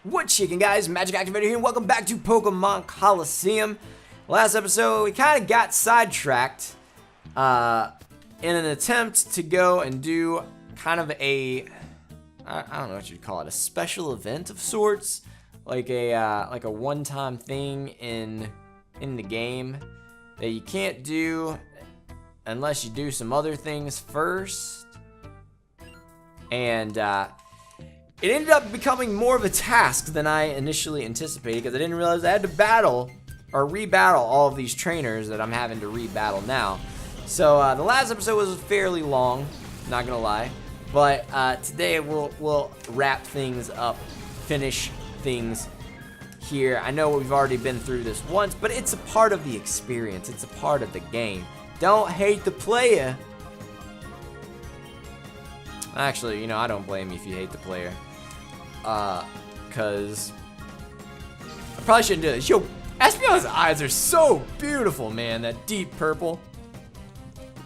What's shaking, guys? MagicActivatr here, and welcome back to Pokemon Colosseum. Last episode, we kind of got sidetracked in an attempt to go and do kind of a, I don't know what you'd call it, a special event of sorts, like a one-time thing in the game that you can't do unless you do some other things first. And it ended up becoming more of a task than I initially anticipated, because I didn't realize I had to battle or re-battle all of these trainers that I'm having to re-battle now. So the last episode was fairly long, not gonna lie, but today we'll wrap things up, finish things here. I know we've already been through this once, but it's a part of the experience. It's a part of the game. Don't hate the player. Actually, you know, I don't blame you if you hate the player. Cause I probably shouldn't do this. Yo, Espeon's eyes are so beautiful, man. That deep purple.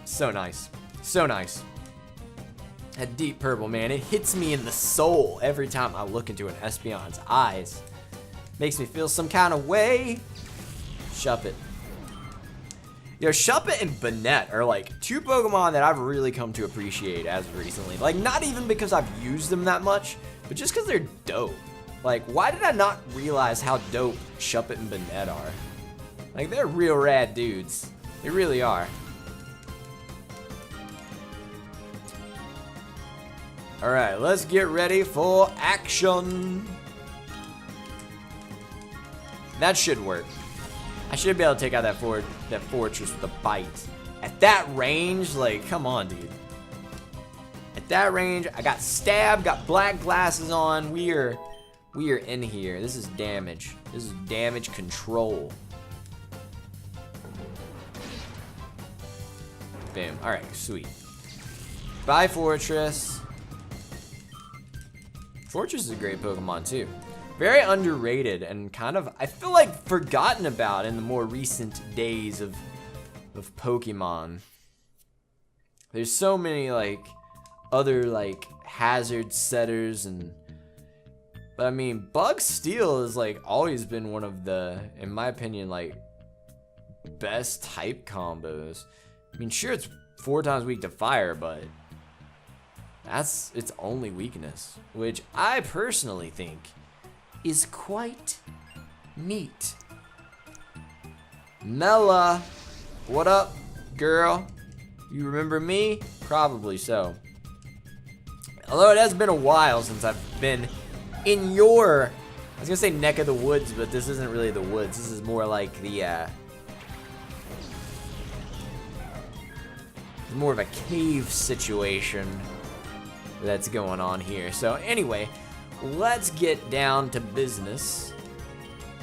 So nice. So nice. That deep purple, man. It hits me in the soul every time I look into an Espeon's eyes. Makes me feel some kind of way. Shuppet. Yo, Shuppet and Banette are like two Pokemon that I've really come to appreciate as of recently. Like, not even because I've used them that much, but just because they're dope. Like, why did I not realize how dope Shuppet and Banette are? Like, they're real rad dudes. They really are. Alright, let's get ready for action. That should work. I should be able to take out that fortress with a bite. At that range, like, come on, dude. At that range, I got stabbed, got black glasses on. We are in here. This is damage. This is damage control. Bam. All right, sweet. Bye, Fortress. Fortress is a great Pokemon too. Very underrated and kind of, I feel like, forgotten about in the more recent days of Pokemon. There's so many, like, other, like, hazard setters but I mean, Bug Steel has, like, always been one of the, in my opinion, like, best type combos. I mean, sure, it's 4 times weak to fire, but that's its only weakness, which I personally think is quite neat. Mela, what up, girl? You remember me? Probably so. Although it has been a while since I've been in your, I was gonna say neck of the woods, but this isn't really the woods. This is more like the, more of a cave situation that's going on here. So anyway, let's get down to business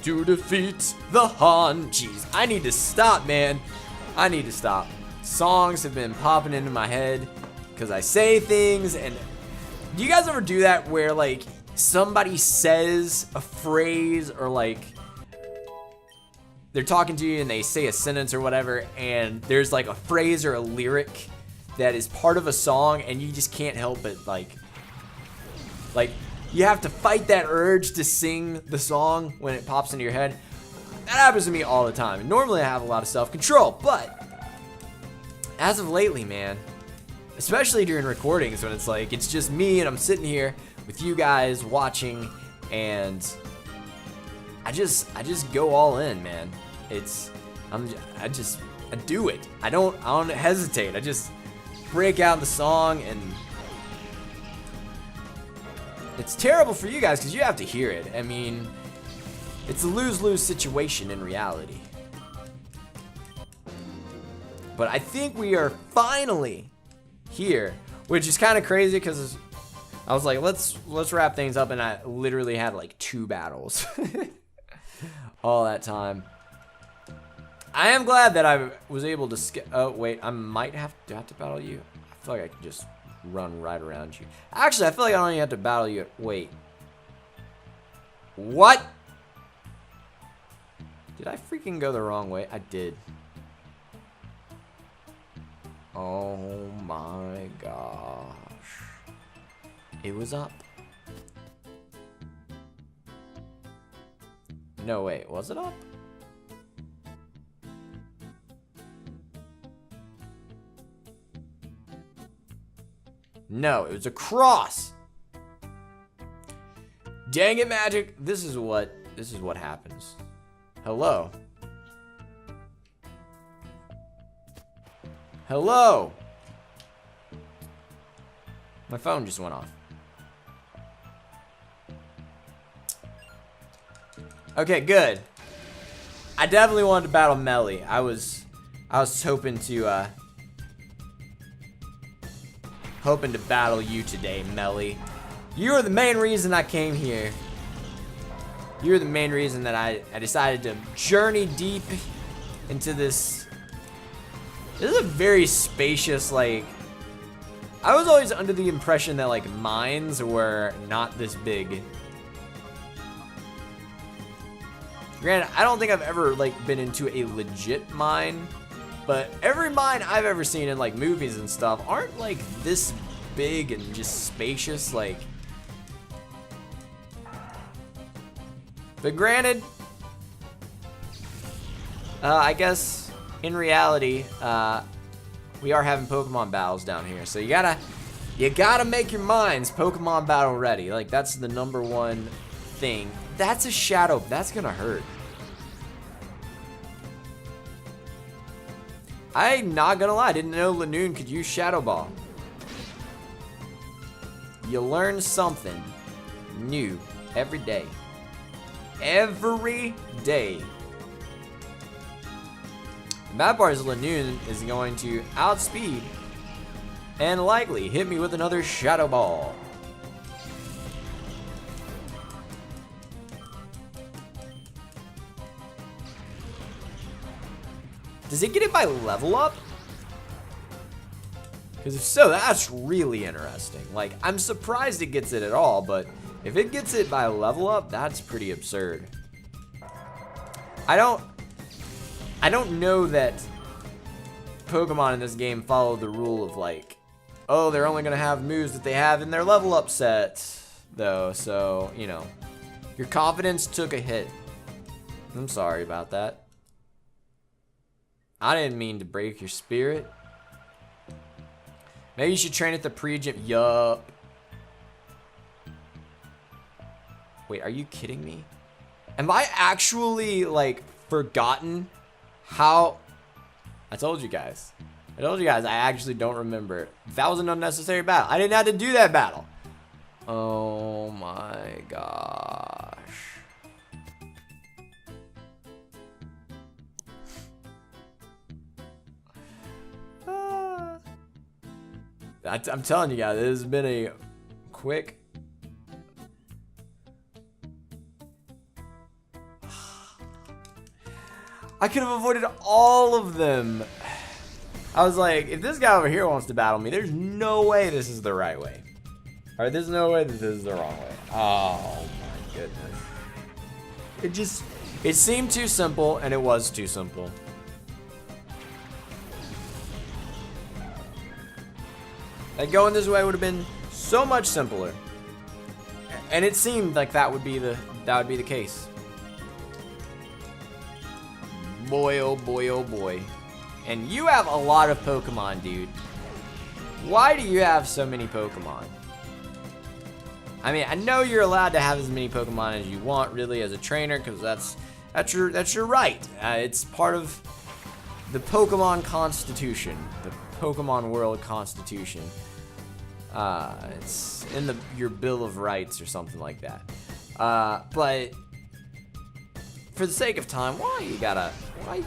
to defeat the Han. Jeez, I need to stop, man. I need to stop. Songs have been popping into my head because I say things, and do you guys ever do that where, like, somebody says a phrase, or like they're talking to you and they say a sentence or whatever, and there's like a phrase or a lyric that is part of a song and you just can't help it, like you have to fight that urge to sing the song when it pops into your head? That happens to me all the time. And normally I have a lot of self-control, but as of lately, man, especially during recordings when it's like it's just me and I'm sitting here with you guys watching, and I just go all in, man. I do it. I don't hesitate. I just break out the song, and it's terrible for you guys because you have to hear it. I mean, it's a lose-lose situation in reality. But I think we are finally here, which is kind of crazy because I was like, let's wrap things up, and I literally had like 2 battles all that time. I am glad that I was able to skip. Oh wait, I might have to battle you. I feel like I can just run right around you. Actually, I feel like I don't even have to battle you. Wait, what? Did I freaking go the wrong way? I did. Oh my gosh. It was up. No, wait, was it up? No, it was across. Dang it, Magic. This is what happens. Hello. Hello. My phone just went off. Okay, good. I definitely wanted to battle Melly. I was hoping to battle you today, Melly. You are the main reason I came here. You're the main reason that I decided to journey deep into this. This is a very spacious, like, I was always under the impression that, like, mines were not this big. Granted, I don't think I've ever, like, been into a legit mine, but every mine I've ever seen in, like, movies and stuff aren't, like, this big and just spacious, like. But granted, I guess in reality, we are having Pokemon battles down here, so you gotta make your minds Pokemon battle ready. Like, that's the #1 thing. That's a shadow. That's gonna hurt. I'm not gonna lie. I didn't know Lanoon could use Shadow Ball. You learn something new every day. Every day. The bad part is Lanoon is going to outspeed and likely hit me with another Shadow Ball. Does it get it by level up? Because if so, that's really interesting. Like, I'm surprised it gets it at all, but if it gets it by level up, that's pretty absurd. I don't know that Pokemon in this game follow the rule of, like, oh, they're only gonna have moves that they have in their level up set, though, so, you know, your confidence took a hit. I'm sorry about that. I didn't mean to break your spirit. Maybe you should train at the pre-gym. Yup. Wait, are you kidding me? Am I actually, like, forgotten how... I told you guys. I actually don't remember. That was an unnecessary battle. I didn't have to do that battle. Oh my gosh. I'm telling you guys, this has been a quick... I could have avoided all of them. I was like, if this guy over here wants to battle me, there's no way this is the right way. Or there's no way that this is the wrong way. Oh my goodness. It seemed too simple, and it was too simple. Like, going this way would have been so much simpler. And it seemed like that would be the case. Boy, oh boy, oh boy. And you have a lot of Pokemon, dude. Why do you have so many Pokemon? I mean, I know you're allowed to have as many Pokemon as you want, really, as a trainer, because that's your right. It's part of the Pokemon Constitution, the Pokemon World Constitution. It's in your Bill of Rights or something like that. But for the sake of time, why you gotta? I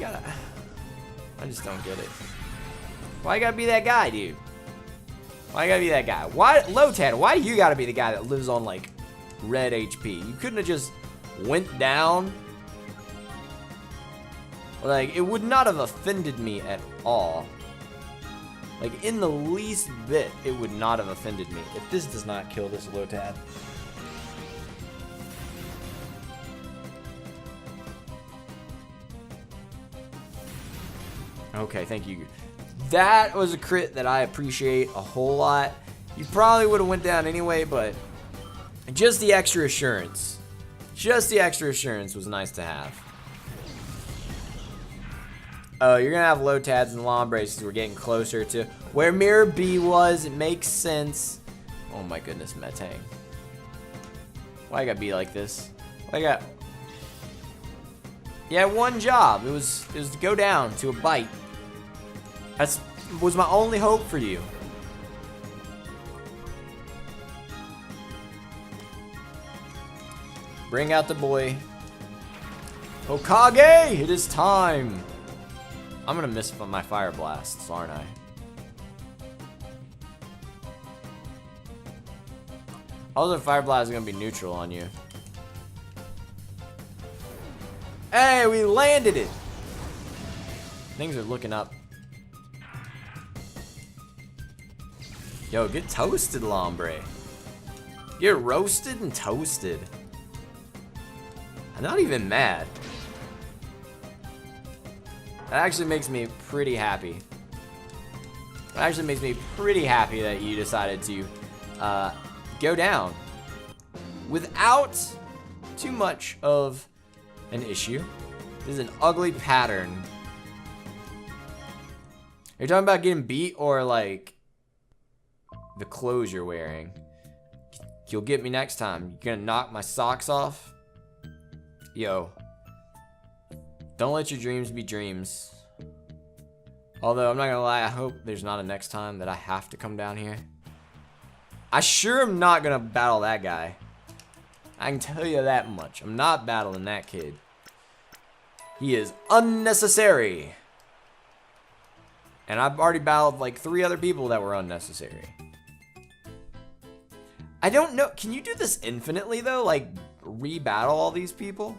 just don't get it. Why you gotta be that guy, dude? Why you gotta be that guy? Why, Lotad, why you gotta be the guy that lives on, like, red HP? You couldn't have just went down? Like, it would not have offended me at all. Like, in the least bit, it would not have offended me. If this does not kill this Lotad. Okay, thank you. That was a crit that I appreciate a whole lot. You probably would have went down anyway, but just the extra assurance. Just the extra assurance was nice to have. Oh, you're gonna have low tads and Lombre because we're getting closer to where Mirror B was. It makes sense. Oh my goodness, Metang. Why I gotta be like this? Why I got... Yeah, one job. It was to go down to a bite. That's was my only hope for you. Bring out the boy. Hokage! It is time. I'm gonna miss my fire blasts, aren't I? Also, fire blast is gonna be neutral on you. Hey, we landed it. Things are looking up. Yo, get toasted, Lombre. Get roasted and toasted. I'm not even mad. That actually makes me pretty happy. It actually makes me pretty happy that you decided to go down without too much of an issue. This is an ugly pattern. You're talking about getting beat or like the clothes you're wearing? You'll get me next time. You're gonna knock my socks off? Yo. Don't let your dreams be dreams. Although, I'm not gonna lie, I hope there's not a next time that I have to come down here. I sure am not gonna battle that guy. I can tell you that much. I'm not battling that kid. He is unnecessary. And I've already battled like 3 other people that were unnecessary. I don't know. Can you do this infinitely though? Like, rebattle all these people?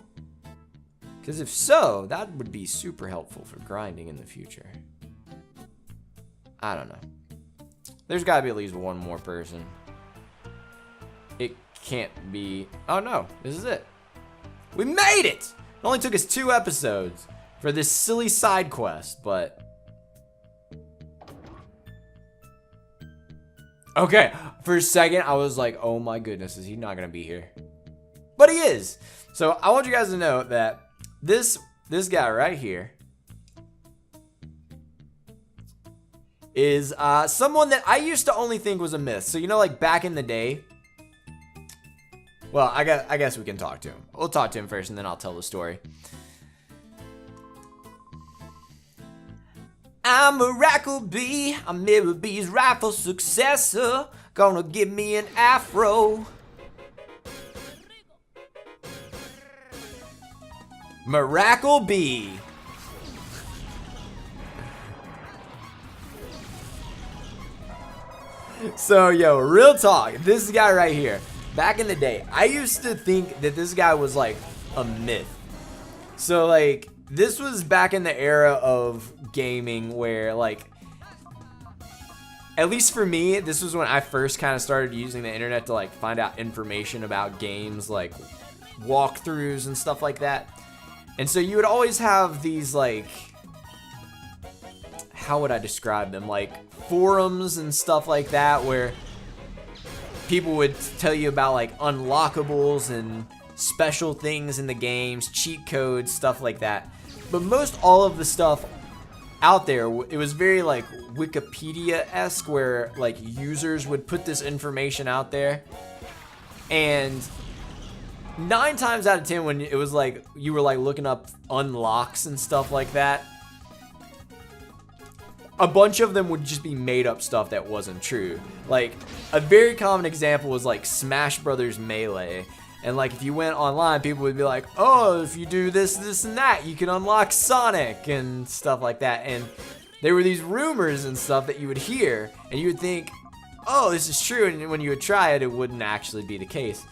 Because if so, that would be super helpful for grinding in the future. I don't know. There's got to be at least one more person. It can't be... Oh no, this is it. We made it! It only took us 2 episodes for this silly side quest, but... Okay, for a second I was like, oh my goodness, is he not going to be here? But he is! So I want you guys to know that this guy right here is someone that I used to only think was a myth. So, you know, like back in the day. Well, I guess we can talk to him. We'll talk to him first and then I'll tell the story. I'm Mirakle B. I'm Mirror B's rightful successor. Gonna give me an afro. Mirakle B. So, yo, real talk. This guy right here. Back in the day, I used to think that this guy was like a myth. So, like, this was back in the era of gaming where, like, at least for me, this was when I first kind of started using the internet to, like, find out information about games, like walkthroughs and stuff like that. And so you would always have these, like, how would I describe them? Like, forums and stuff like that where people would tell you about, like, unlockables and special things in the games, cheat codes, stuff like that. But most all of the stuff out there, it was very, like, Wikipedia-esque where, like, users would put this information out there. And 9 times out of 10 when it was like you were like looking up unlocks and stuff like that, a bunch of them would just be made up stuff that wasn't true. Like a very common example was like Smash Brothers Melee, and like if you went online, people would be like, oh, if you do this, this, and that, you can unlock Sonic and stuff like that. And there were these rumors and stuff that you would hear, and you would think, oh, this is true, and when you would try it, it wouldn't actually be the case.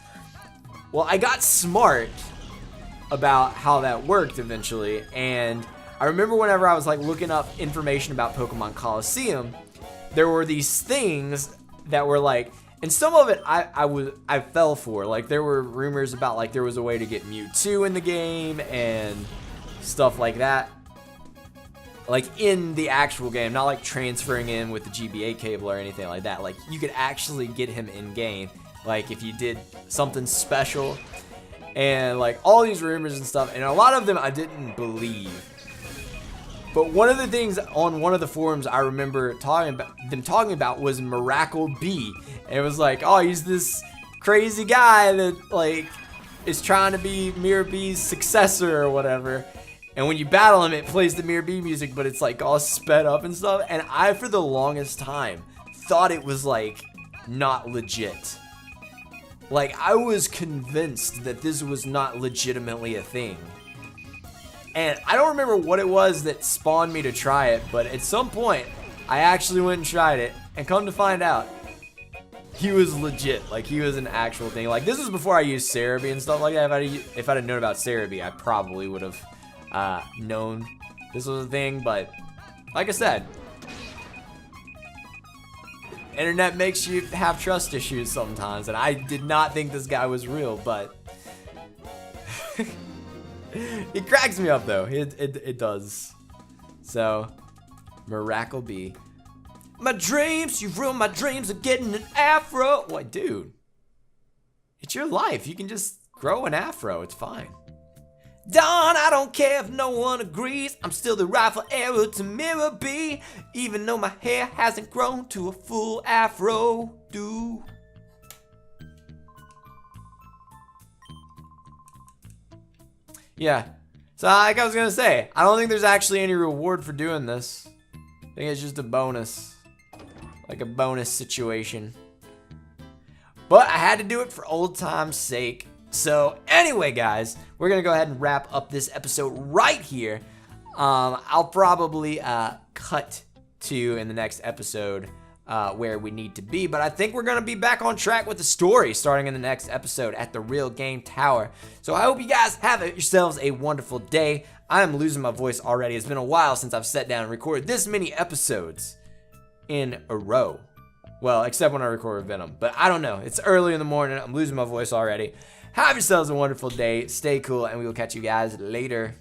Well, I got smart about how that worked eventually, and I remember whenever I was like looking up information about Pokemon Colosseum, there were these things that were like, and some of it I fell for. Like there were rumors about like there was a way to get Mewtwo in the game and stuff like that. Like in the actual game, not like transferring in with the GBA cable or anything like that. Like you could actually get him in game. Like if you did something special. and like all these rumors and stuff, and a lot of them I didn't believe. But one of the things on one of the forums I remember talking about was Mirakle B. And it was like, oh, he's this crazy guy that like is trying to be Mirror B's successor or whatever. And when you battle him, it plays the Mirror B music, but it's like all sped up and stuff. And I, for the longest time, thought it was like not legit. Like, I was convinced that this was not legitimately a thing. And I don't remember what it was that spawned me to try it, but at some point, I actually went and tried it, and come to find out, he was legit. Like, he was an actual thing. Like, this was before I used Cerebi and stuff like that. If I'd have known about Cerebi, I probably would have known this was a thing, but like I said, internet makes you have trust issues sometimes, and I did not think this guy was real, but it cracks me up though. It does. So, Mirakle B. My dreams, you've ruined my dreams of getting an afro. What, dude? It's your life. You can just grow an afro. It's fine. Dawn, I don't care if no one agrees. I'm still the rifle arrow to Mirror B, even though my hair hasn't grown to a full afro. Do. Yeah. So like I was gonna say, I don't think there's actually any reward for doing this. I think it's just a bonus. Like a bonus situation. But I had to do it for old time's sake. So anyway, guys, we're gonna go ahead and wrap up this episode right here. I'll probably cut to in the next episode where we need to be, but I think we're gonna be back on track with the story starting in the next episode at the Real Game Tower. So I hope you guys have yourselves a wonderful day. I am losing my voice already. It's been a while since I've sat down and recorded this many episodes in a row. Well, except when I record with Venom, but I don't know. It's early in the morning. I'm losing my voice already. Have yourselves a wonderful day. Stay cool, and we will catch you guys later.